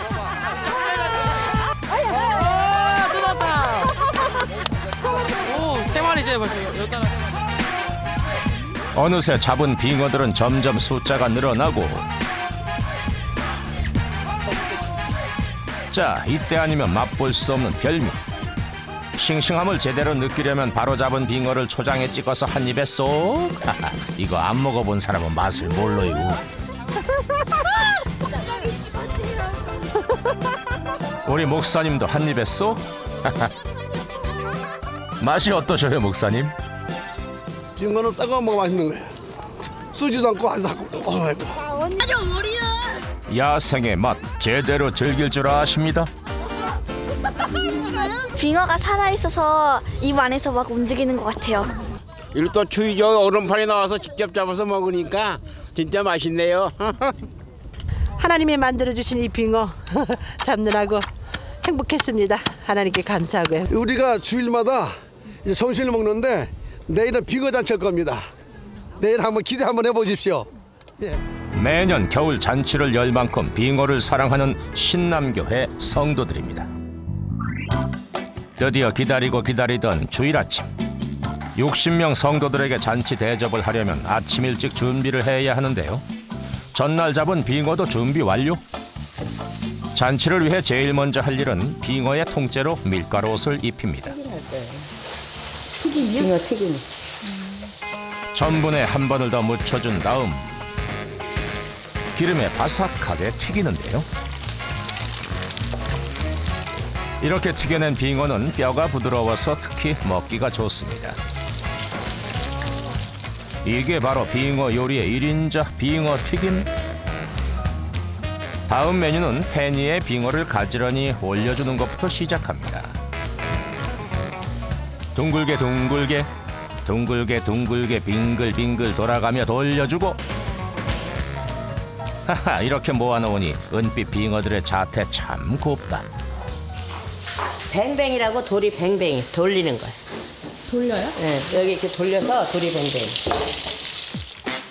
세 마리째 벌써. 어느새 잡은 빙어들은 점점 숫자가 늘어나고. 자, 이때 아니면 맛볼 수 없는 별미. 싱싱함을 제대로 느끼려면 바로 잡은 빙어를 초장에 찍어서 한 입에 쏙. 이거 안 먹어본 사람은 맛을 몰라요. 우리 목사님도 한 입에 쏙. 맛이 어떠셔요, 목사님? 빙어는 썩어 먹어 맛있는 거예요. 쓰지도 않고 안 사고. 아주 머리야. 야생의 맛 제대로 즐길 줄 아십니다. 빙어가 살아있어서 입 안에서 막 움직이는 것 같아요. 이리로 또 주위저 얼음판에 나와서 직접 잡아서 먹으니까 진짜 맛있네요. 하나님이 만들어주신 이 빙어 잡느라고 행복했습니다. 하나님께 감사하고요. 우리가 주일마다 이제 점심을 먹는데 내일은 빙어 잔치일 겁니다. 내일 한번 기대 한번 해보십시오. 예. 매년 겨울 잔치를 열 만큼 빙어를 사랑하는 신남교회 성도들입니다. 드디어 기다리고 기다리던 주일 아침. 60명 성도들에게 잔치 대접을 하려면 아침 일찍 준비를 해야 하는데요. 전날 잡은 빙어도 준비 완료. 잔치를 위해 제일 먼저 할 일은 빙어의 통째로 밀가루 옷을 입힙니다. 튀김이요? 빙어 튀김. 전분에 한 번을 더 묻혀준 다음 기름에 바삭하게 튀기는데요. 이렇게 튀겨낸 빙어는 뼈가 부드러워서 특히 먹기가 좋습니다. 이게 바로 빙어 요리의 1인자 빙어 튀김. 다음 메뉴는 팬 위에 빙어를 가지런히 올려주는 것부터 시작합니다. 둥글게 둥글게 둥글게 둥글게 빙글빙글 돌아가며 돌려주고. 하하, 이렇게 모아놓으니 은빛 빙어들의 자태 참 곱다. 뱅뱅이라고 돌이 뱅뱅이 돌리는 거야. 돌려요? 네, 여기 이렇게 돌려서 돌이 뱅뱅이.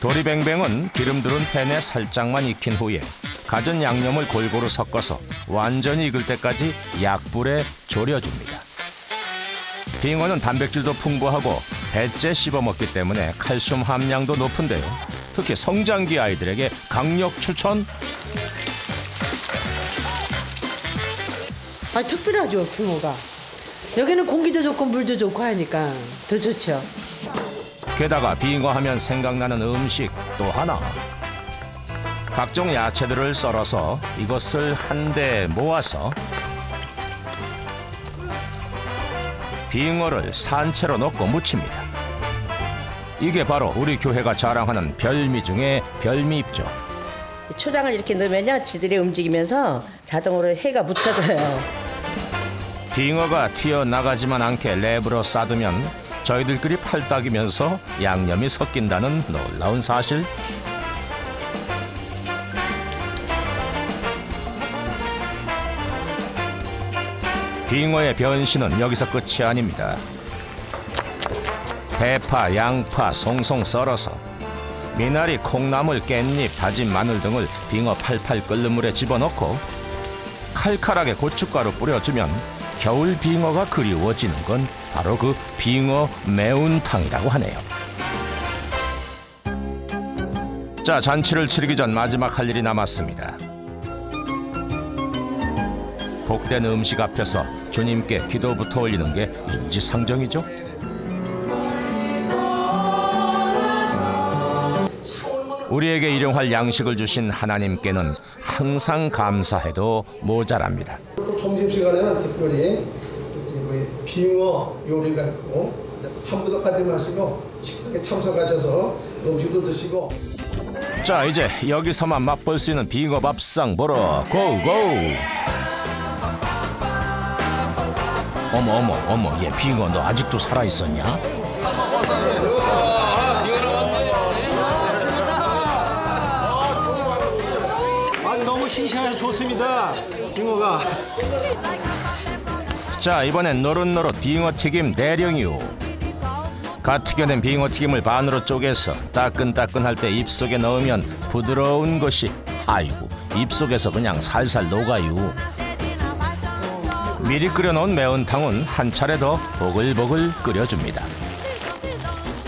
도리뱅뱅은 기름 두른 팬에 살짝만 익힌 후에 갖은 양념을 골고루 섞어서 완전히 익을 때까지 약불에 졸여줍니다. 빙어는 단백질도 풍부하고 배째 씹어 먹기 때문에 칼슘 함량도 높은데요. 특히 성장기 아이들에게 강력 추천. 아, 특별하죠, 빙어가. 여기는 공기도 좋고 물도 좋고 하니까 더 좋죠. 게다가 빙어 하면 생각나는 음식 또 하나. 각종 야채들을 썰어서 이것을 한데 모아서 빙어를 산채로 넣고 무칩니다. 이게 바로 우리 교회가 자랑하는 별미 중에 별미입죠. 초장을 이렇게 넣으면요, 지들이 움직이면서 자동으로 해가 묻혀져요. 빙어가 튀어나가지만 않게 랩으로 싸두면 저희들끼리 팔딱이면서 양념이 섞인다는 놀라운 사실. 빙어의 변신은 여기서 끝이 아닙니다. 대파, 양파 송송 썰어서 미나리, 콩나물, 깻잎, 다진 마늘 등을 빙어 팔팔 끓는 물에 집어넣고 칼칼하게 고춧가루 뿌려주면 겨울 빙어가 그리워지는 건 바로 그 빙어 매운탕이라고 하네요. 자, 잔치를 치르기 전 마지막 할 일이 남았습니다. 복된 음식 앞에서 주님께 기도부터 올리는 게 인지상정이죠. 우리에게 일용할 양식을 주신 하나님께는 항상 감사해도 모자랍니다. 점심시간에는 특별히 우리 빙어 요리가 있고 한 분도 빠지지 마시고 식당에 참석하셔서 음식도 드시고. 자, 이제 여기서만 맛볼 수 있는 빙어 밥상 보러 고고! 어머, 얘 빙어 너 아직도 살아있었냐? 너무 싱싱해서 좋습니다, 빙어가. 자, 이번엔 노릇노릇 빙어튀김 대령이요. 갓 튀겨낸 빙어튀김을 반으로 쪼개서 따끈따끈할 때 입속에 넣으면 부드러운 것이 아이고 입속에서 그냥 살살 녹아요. 미리 끓여놓은 매운탕은 한 차례 더 보글보글 끓여줍니다.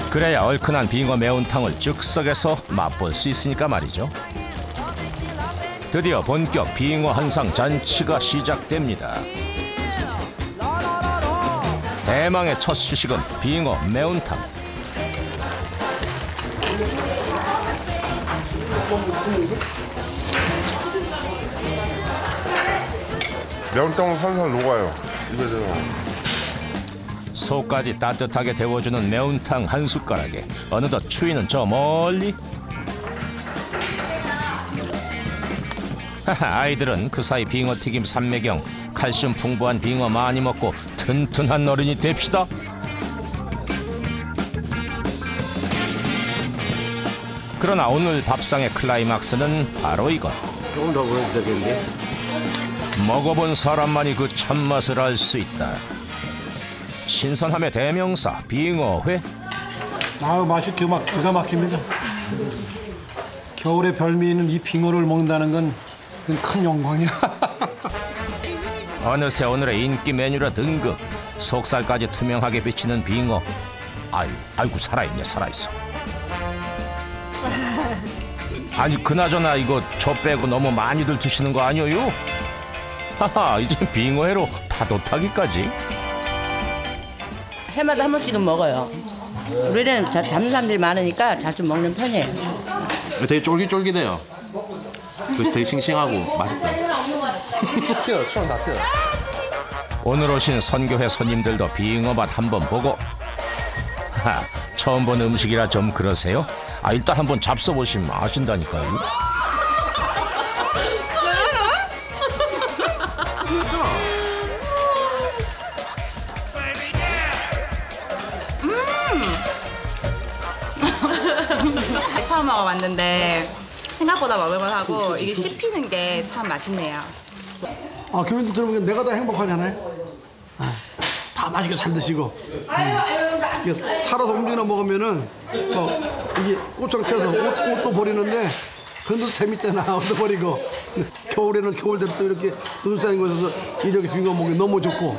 그래야 얼큰한 빙어 매운탕을 즉석에서 맛볼 수 있으니까 말이죠. 드디어 본격 빙어 한상 잔치가 시작됩니다. 대망의 첫 시식은 빙어 매운탕. 매운탕은 살살 녹아요. 입에서. 속까지 따뜻하게 데워주는 매운탕 한 숟가락에 어느덧 추위는 저 멀리. 아이들은 그 사이 빙어튀김 삼매경, 칼슘 풍부한 빙어 많이 먹고 튼튼한 어른이 됩시다. 그러나 오늘 밥상의 클라이막스는 바로 이것. 조금 더 보여도 되겠는데? 먹어본 사람만이 그 참맛을 알 수 있다. 신선함의 대명사 빙어회. 아유, 맛이 기가 막힙니다. 겨울에 별미는 이 빙어를 먹는다는 건 큰 영광이야. 어느새 오늘의 인기 메뉴라 등극. 속살까지 투명하게 비치는 빙어. 아이고 살아있네, 살아있어. 아니 그나저나 이거 저 빼고 너무 많이들 드시는 거 아니에요? 하하, 이제 빙어회로 파도 타기까지. 해마다 한 번씩은 먹어요. 우리는 잡는 사람들이 많으니까 자주 먹는 편이에요. 되게 쫄깃쫄깃해요. 되게 싱싱하고 맛있어요. 오늘 오신 선교회 손님들도 빙어맛 한번 보고. 처음 본 음식이라 좀 그러세요? 일단 한번 잡숴보시면 아신다니까요. 처음 먹어봤는데 생각보다 먹을만하고 이게 씹히는 게 참 맛있네요. 교인들 들으면 내가 다 행복하잖아요. 맛있게 잘 드시고 이게 살아서 움직여 먹으면은 이게 고추장 튀어서 옷도 버리는데 그런데도 재밌잖아. 옷도 버리고 겨울에는 겨울대로 또 이렇게 눈 쌓인 곳에서 이렇게 빙어 먹기 너무 좋고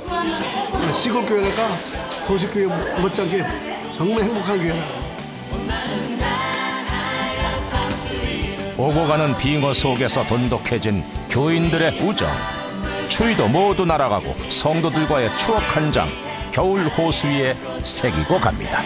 시골 교회가 도시교회 못지않게 정말 행복한 교회다. 오고 가는 빙어 속에서 돈독해진 교인들의 우정. 추위도 모두 날아가고 성도들과의 추억 한 장 겨울 호수 위에 새기고 갑니다.